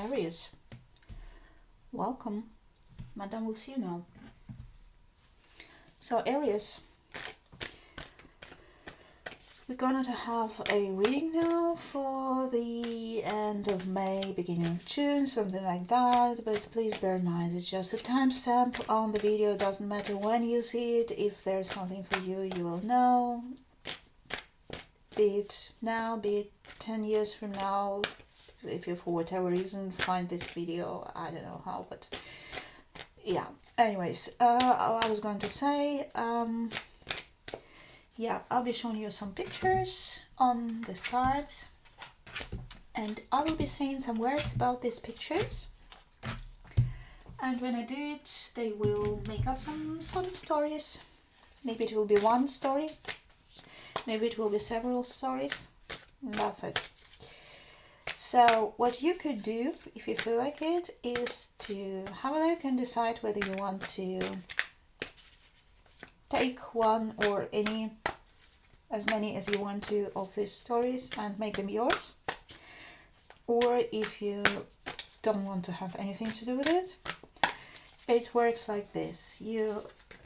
Aries. Welcome. Madame will see you now. So Aries, we're going to have a reading now for the end of May, beginning of June, something like that. But please bear in mind, it's just a timestamp on the video. It doesn't matter when you see it. If there's something for you, you will know. Be it now, be it 10 years from now. If you, for whatever reason, find this video, I don't know how, but yeah. Anyways, I was going to say, yeah, I'll be showing you some pictures on this cards, and I will be saying some words about these pictures. And when I do it, they will make up some sort of stories. Maybe it will be one story, maybe it will be several stories, and that's it. So what you could do, if you feel like it, is to have a look and decide whether you want to take one or as many as you want to of these stories and make them yours. Or if you don't want to have anything to do with it, it works like this. You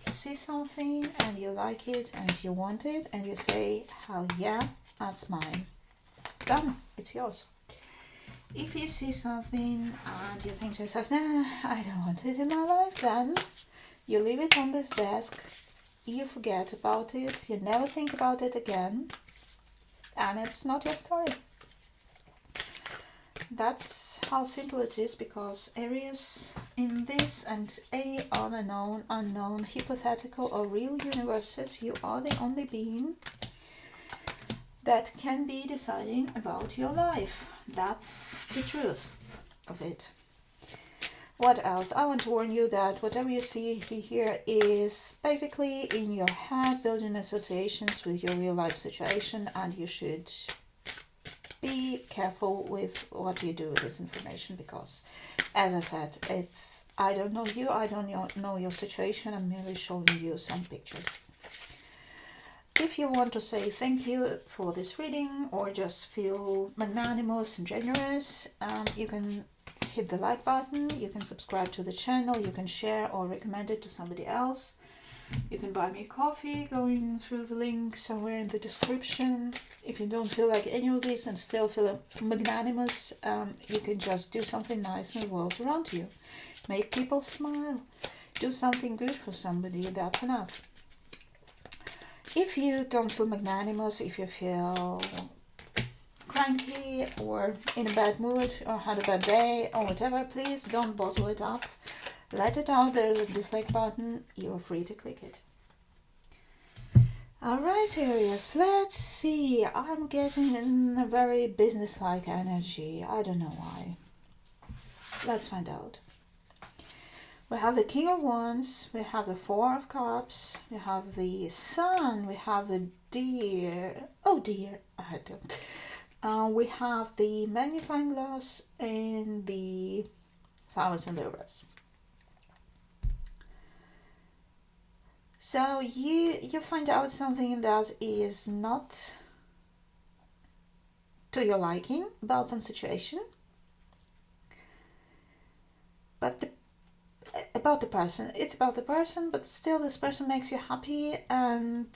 see something and you like it and you want it and you say, hell yeah, that's mine. Done, it's yours. If you see something and you think to yourself, nah, I don't want it in my life, then you leave it on this desk, you forget about it, you never think about it again, and it's not your story. That's how simple it is, because Aries, in this and any other known, unknown, hypothetical or real universes, you are the only being that can be deciding about your life. That's the truth of it. What else? I want to warn you that whatever you see here is basically in your head, building associations with your real life situation, and you should be careful with what you do with this information, because, as I said, I don't know you, I don't know your situation, I'm merely showing you some pictures. If you want to say thank you for this reading or just feel magnanimous and generous, you can hit the like button, you can subscribe to the channel, you can share or recommend it to somebody else. You can buy me coffee going through the link somewhere in the description. If you don't feel like any of this and still feel magnanimous, you can just do something nice in the world around you. Make people smile. Do something good for somebody, that's enough. If you don't feel magnanimous, if you feel cranky or in a bad mood or had a bad day or whatever, please don't bottle it up. Let it out. There's a dislike button. You're free to click it. Alright, Aries, let's see. I'm getting in a very business-like energy. I don't know why. Let's find out. We have the King of Wands, we have the Four of Cups, we have the Sun, we have the Deer. Oh dear, I had to. We have the Magnifying Glass and the Flowers and Libras. So you find out something that is not to your liking about some situation, but about the person. It's about the person, but still this person makes you happy, and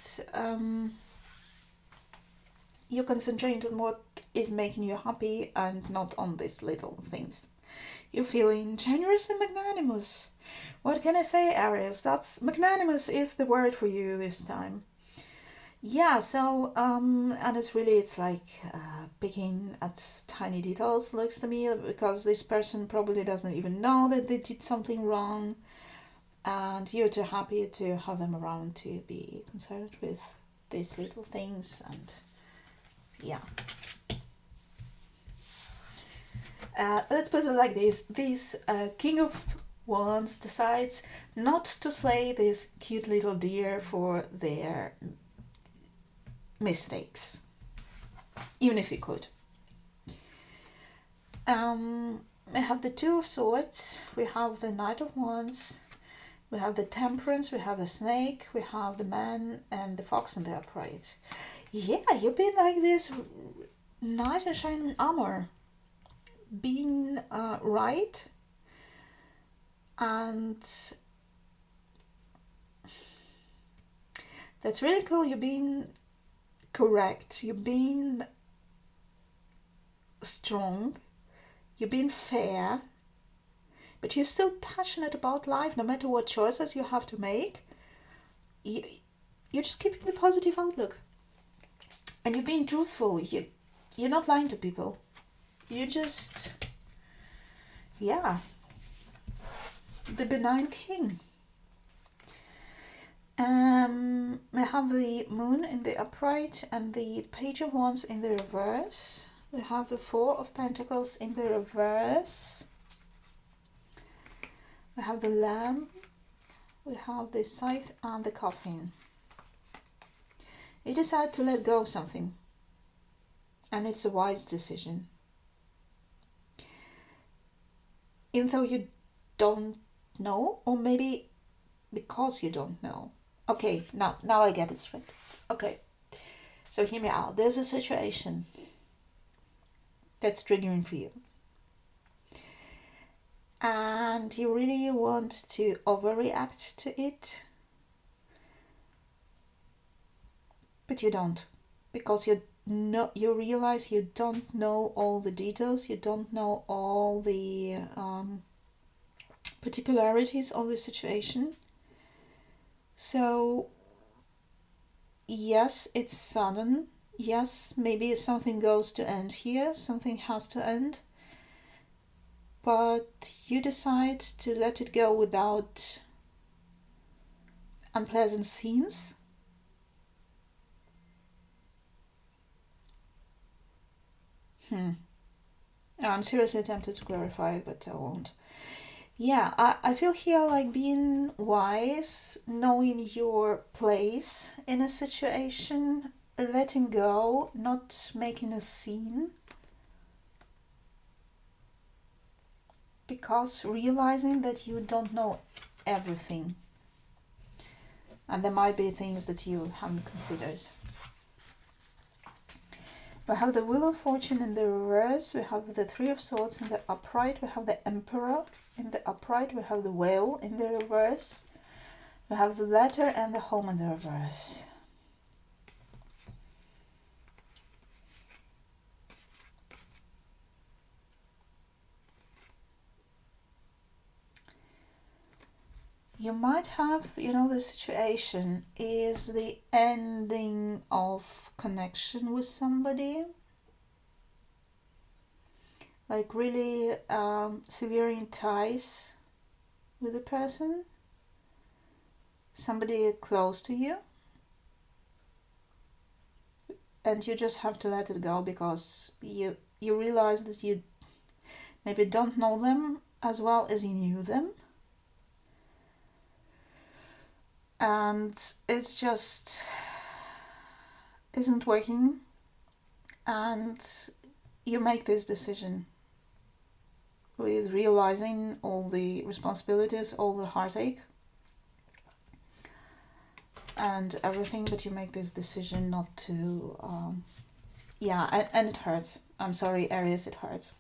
you concentrate on what is making you happy and not on these little things. You're feeling generous and magnanimous. What can I say, Aries? That's magnanimous is the word for you this time. Yeah, so and it's like picking at tiny details, looks to me, because this person probably doesn't even know that they did something wrong, and you're too happy to have them around to be concerned with these little things. And yeah, let's put it like this. This King of Wands decides not to slay this cute little deer for their mistakes, even if you could. We have the Two of Swords, we have the Knight of Wands, we have the Temperance, we have the Snake, we have the Man and the Fox in the Upright. Yeah, you've been like this knight in shining armor, been right, and that's really cool. You're being correct, you're being strong, you're being fair, but you're still passionate about life no matter what choices you have to make. You're just keeping the positive outlook, and you're being truthful. You're not lying to people. You just, yeah, the benign king. We have the moon in the upright and the page of wands in the reverse. We have the four of pentacles in the reverse. We have the lamb. We have the scythe and the coffin. You decide to let go of something, and it's a wise decision. Even though you don't know, or maybe because you don't know. Okay, now I get it straight. Okay, so hear me out. There's a situation that's triggering for you, and you really want to overreact to it, but you don't, because you realize you don't know all the details, you don't know all the particularities of the situation. So yes, it's sudden. Yes, maybe something goes to end here, something has to end, but you decide to let it go without unpleasant scenes. I'm seriously tempted to clarify it, but I won't. Yeah, I feel here like being wise, knowing your place in a situation, letting go, not making a scene. Because realizing that you don't know everything. And there might be things that you haven't considered. We have the Wheel of Fortune in the reverse. We have the Three of Swords in the upright. We have the Emperor in the upright. We have the Whale in the reverse. We have the Letter and the Home in the reverse. You might have, the situation is the ending of connection with somebody. Like really severing ties with a person. Somebody close to you. And you just have to let it go because you realize that you maybe don't know them as well as you knew them. And it's just isn't working, and you make this decision with realizing all the responsibilities, all the heartache and everything, but you make this decision not to and it hurts. I'm sorry, Aries, it hurts.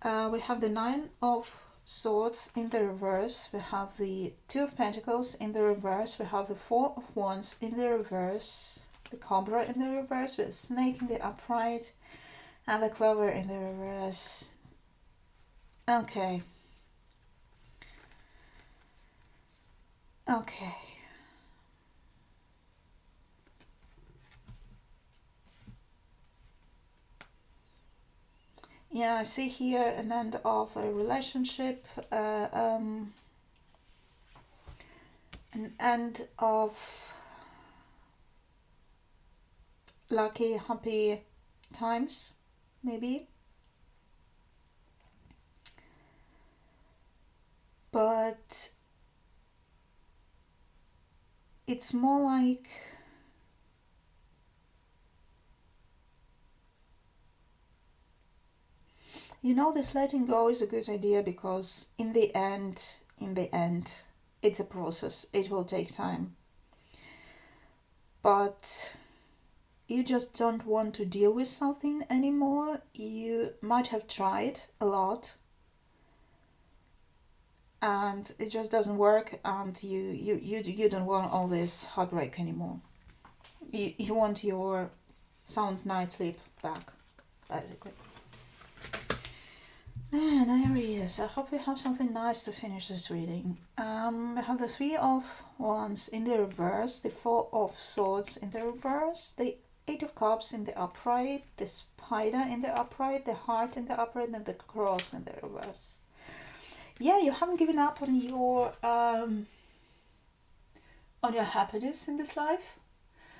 We have the Nine of Swords in the reverse. We have the Two of Pentacles in the reverse. We have the Four of Wands in the reverse, the Cobra in the reverse, with the Snake in the upright, and the Clover in the reverse. Okay. Yeah, I see here an end of a relationship, an end of lucky, happy times, maybe. But it's more like this letting go is a good idea because in the end, it's a process. It will take time. But you just don't want to deal with something anymore. You might have tried a lot and it just doesn't work, and you don't want all this heartbreak anymore. You want your sound night sleep back, basically. And Aries, I hope we have something nice to finish this reading. We have the Three of Wands in the reverse, the Four of Swords in the reverse, the Eight of Cups in the upright, the Spider in the upright, the Heart in the upright, and the Cross in the reverse. Yeah, you haven't given up on your happiness in this life.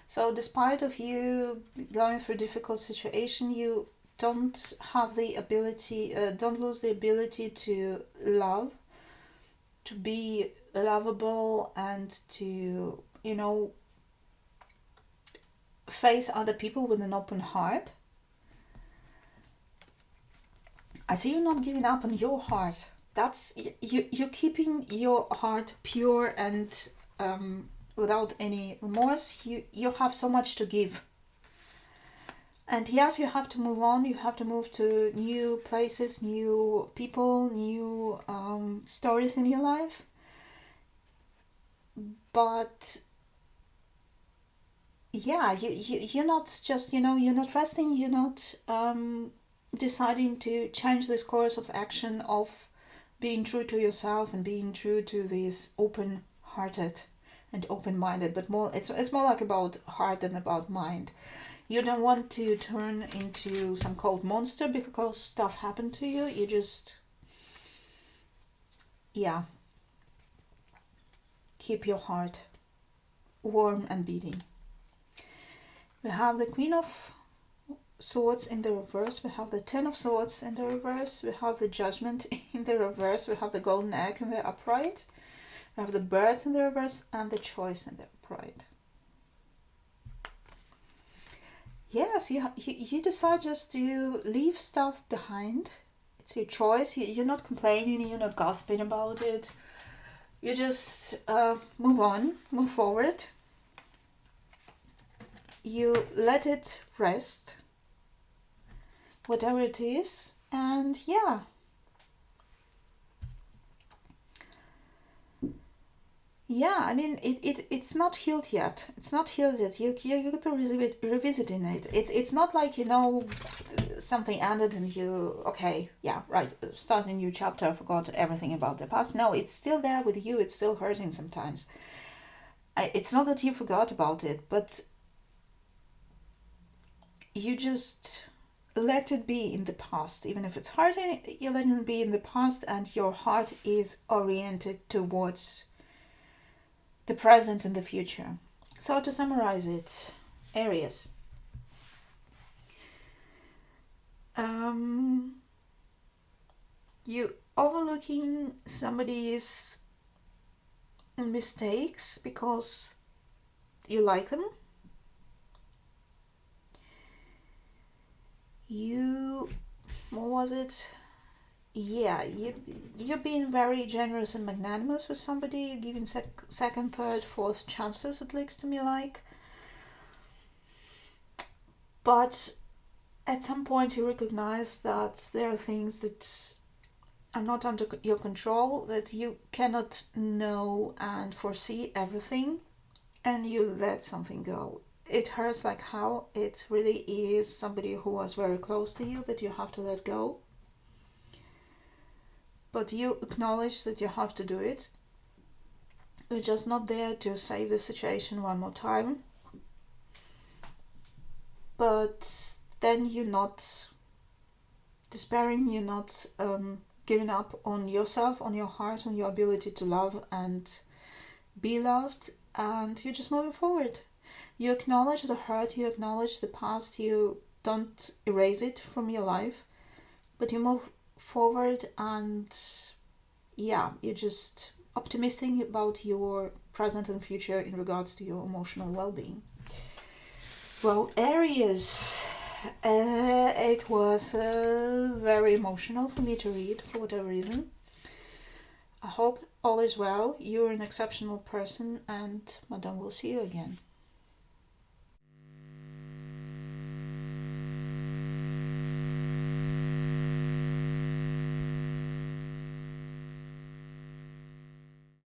So despite of you going through a difficult situation, you don't have the ability, don't lose the ability to love, to be lovable, and to, face other people with an open heart. I see you not giving up on your heart. That's you're keeping your heart pure and without any remorse. You have so much to give. And yes, you have to move on. You have to move to new places, new people, new stories in your life. But yeah, you're not just, you're not resting. You're not deciding to change this course of action of being true to yourself and being true to this open-hearted and open-minded. But more, it's more like about heart than about mind. You don't want to turn into some cold monster because stuff happened to you. You just, keep your heart warm and beating. We have the Queen of Swords in the reverse. We have the Ten of Swords in the reverse. We have the Judgment in the reverse. We have the Golden Egg in the upright. We have the Birds in the reverse and the Choice in the upright. Yes, you decide just to leave stuff behind. It's your choice. You're not complaining, you're not gossiping about it. You just move on, move forward. You let it rest, whatever it is, and yeah. Yeah, I mean, it's not healed yet. It's not healed yet. You could be revisiting it. It's not like, something ended and you, okay, yeah, right, start a new chapter, I forgot everything about the past. No, it's still there with you. It's still hurting sometimes. It's not that you forgot about it, but you just let it be in the past. Even if it's hurting, you let it be in the past, and your heart is oriented towards the present and the future. So to summarize it, Aries. You overlooking somebody's mistakes because you like them. What was it? Yeah, you're being very generous and magnanimous with somebody. You're giving second, third, fourth chances, it looks to me like. But at some point you recognize that there are things that are not under your control, that you cannot know and foresee everything, and you let something go. It hurts like hell. It really is somebody who was very close to you that you have to let go. But you acknowledge that you have to do it. You're just not there to save the situation one more time. But then you're not despairing, you're not giving up on yourself, on your heart, on your ability to love and be loved, and you're just moving forward. You acknowledge the hurt, you acknowledge the past, you don't erase it from your life, but you move forward, and you're just optimistic about your present and future in regards to your emotional well-being. Well, Aries, it was very emotional for me to read for whatever reason. I hope all is well. You're an exceptional person, and Madame will see you again.